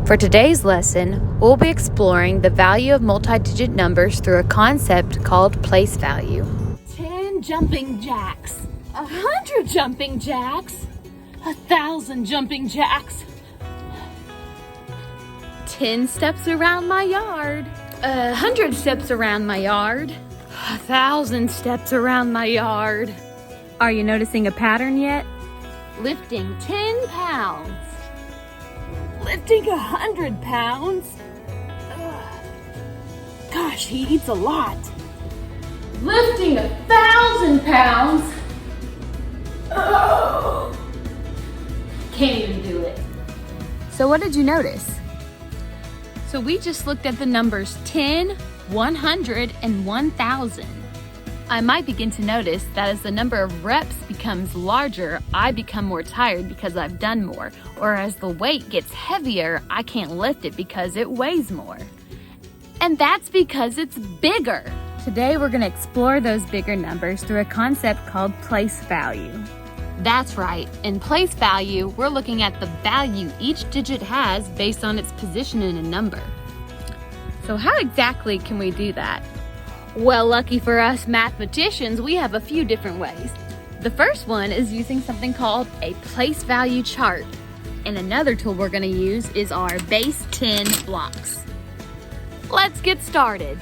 For today's lesson, we'll be exploring the value of multi-digit numbers through a concept called place value. 10 jumping jacks, 100 jumping jacks, 1,000 jumping jacks. 10 steps around my yard, 100 steps around my yard, 1,000 steps around my yard. Are you noticing a pattern yet? Lifting 10 pounds. Lifting 100 pounds. Gosh, he eats a lot. Lifting 1,000 pounds. Can't even do it. So what did you notice? So we just looked at the numbers 10, 100, and 1,000. I might begin to notice that as the number of reps becomes larger, I become more tired because I've done more. Or as the weight gets heavier, I can't lift it because it weighs more. And that's because it's bigger. Today we're going to explore those bigger numbers through a concept called place value. That's right. In place value, we're looking at the value each digit has based on its position in a number. So how exactly can we do that? Well, lucky for us mathematicians, we have a few different ways. The first one is using something called a place value chart. And another tool we're going to use is our base 10 blocks. Let's get started.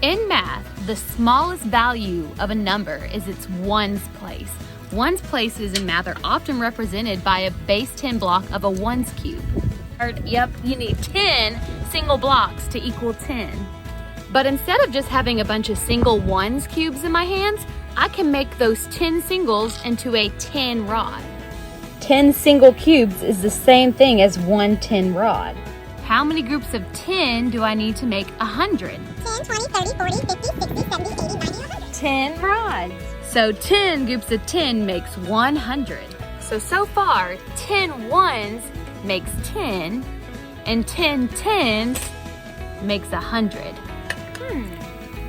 In math, the smallest value of a number is its ones place. Ones places in math are often represented by a base 10 block of a ones cube. Yep, you need 10 single blocks to equal 10. But instead of just having a bunch of single ones cubes in my hands, I can make those 10 singles into a 10 rod. 10 single cubes is the same thing as one 10 rod. How many groups of 10 do I need to make 100? 10, 20, 30, 40, 50, 60, 70, 80, 90, 100. 10 rods. So 10 groups of 10 makes 100. So far, 10 ones makes 10, and 10 tens makes 100.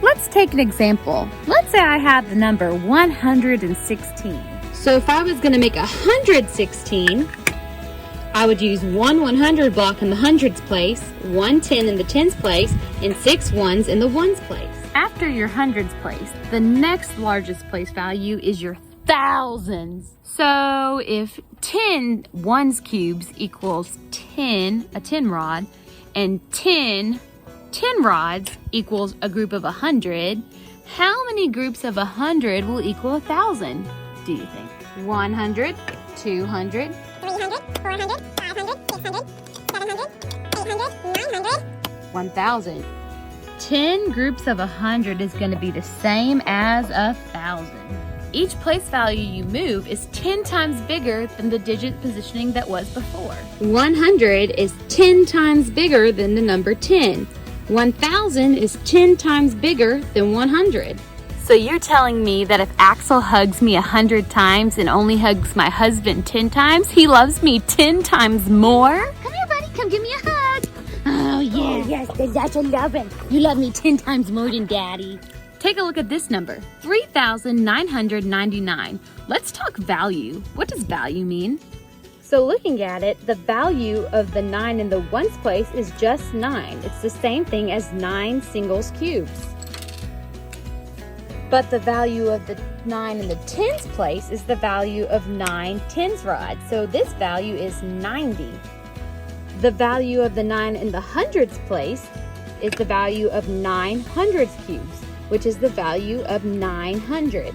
Let's take an example. Let's say I have the number 116. So if I was going to make 116, I would use one 100 block in the hundreds place, one 10 in the tens place, and 6 ones in the ones place. After your hundreds place, the next largest place value is your thousands. So if 10 ones cubes equals 10, a 10 rod, and 10 rods equals a group of 100, how many groups of 100 will equal 1,000, do you think? 100, 200, 300, 400, 500, 600, 700, 800, 900. 1,000. 10 groups of 100 is going to be the same as 1,000. Each place value you move is 10 times bigger than the digit positioning that was before. 100 is 10 times bigger than the number 10. 1,000 is 10 times bigger than 100. So you're telling me that if Axel hugs me 100 times and only hugs my husband 10 times, he loves me 10 times more? Come here, buddy. Come give me a hug. Oh, yeah. Oh, yes, there's lots of loving. You love me 10 times more than Daddy. Take a look at this number, 3,999. Let's talk value. What does value mean? So looking at it, the value of the 9 in the ones place is just 9. It's the same thing as 9 singles cubes. But the value of the 9 in the tens place is the value of 9 tens rods. So this value is 90. The value of the 9 in the hundreds place is the value of 9 hundreds cubes, which is the value of 900.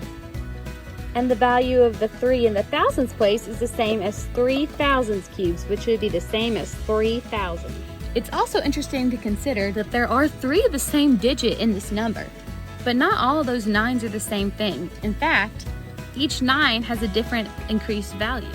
And the value of the 3 in the thousands place is the same as 3 thousands cubes, which would be the same as 3,000. It's also interesting to consider that there are 3 of the same digit in this number. But not all of those 9s are the same thing. In fact, each 9 has a different increased value.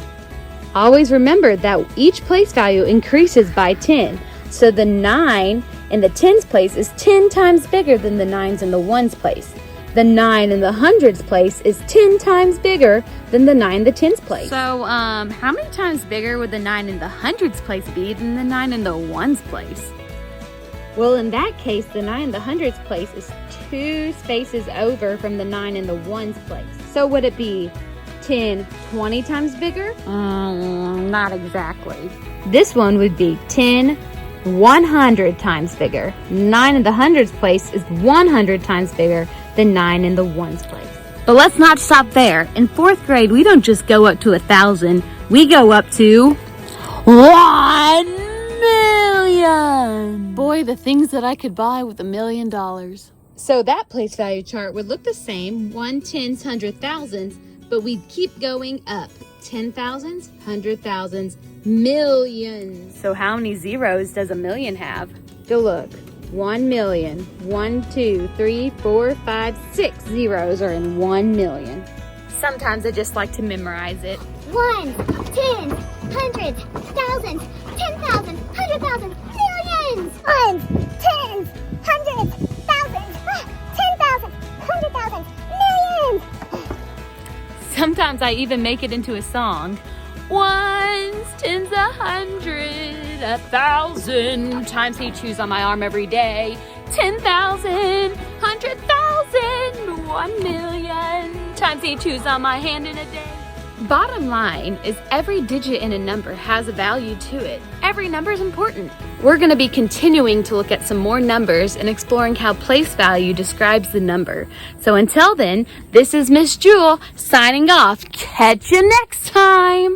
Always remember that each place value increases by 10. So the 9 in the tens place is 10 times bigger than the 9s in the ones place. The 9 in the hundreds place is 10 times bigger than the 9 in the tens place. So, how many times bigger would the 9 in the hundreds place be than the 9 in the ones place? Well, in that case, the 9 in the hundreds place is 2 spaces over from the 9 in the ones place. So would it be 10, 20 times bigger? Not exactly. This one would be 10, 100 times bigger. 9 in the hundreds place is 100 times bigger than 9 in the ones place. But let's not stop there. In 4th grade, we don't just go up to 1,000. We go up to 1,000,000. Boy, the things that I could buy with $1 million. So that place value chart would look the same, 1, 10s, 100 thousands, but we'd keep going up. 10,000s, 100,000s, millions. So how many zeros does a million have? So look, 1 million. 1, 2, 3, 4, 5, 6 zeros are in 1 million. Sometimes I just like to memorize it. Ones, tens, hundreds, thousands, 10,000, 100,000, millions. Ones, tens, hundreds, thousands, 10,000, 100,000, millions. Sometimes I even make it into a song. Ones, tens, 100, 1,000 times he chews on my arm every day. 10,000, 100,000, 1 million times he chews on my hand in a day. Bottom line is every digit in a number has a value to it. Every number is important. We're going to be continuing to look at some more numbers and exploring how place value describes the number. So until then, this is Miss Jewell signing off. Catch you next time.